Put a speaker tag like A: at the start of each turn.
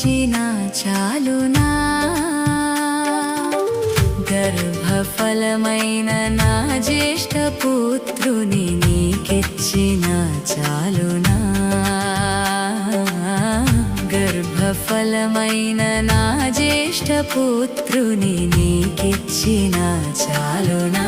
A: నీకిచ్చినా చాలునా గర్భఫలమైన నా జ్యేష్ఠ పుత్రుని నీకిచ్చినా చాలునా గర్భఫలమైన నా జ్యేష్ఠ పుత్రుని నీకిచ్చినా చాలునా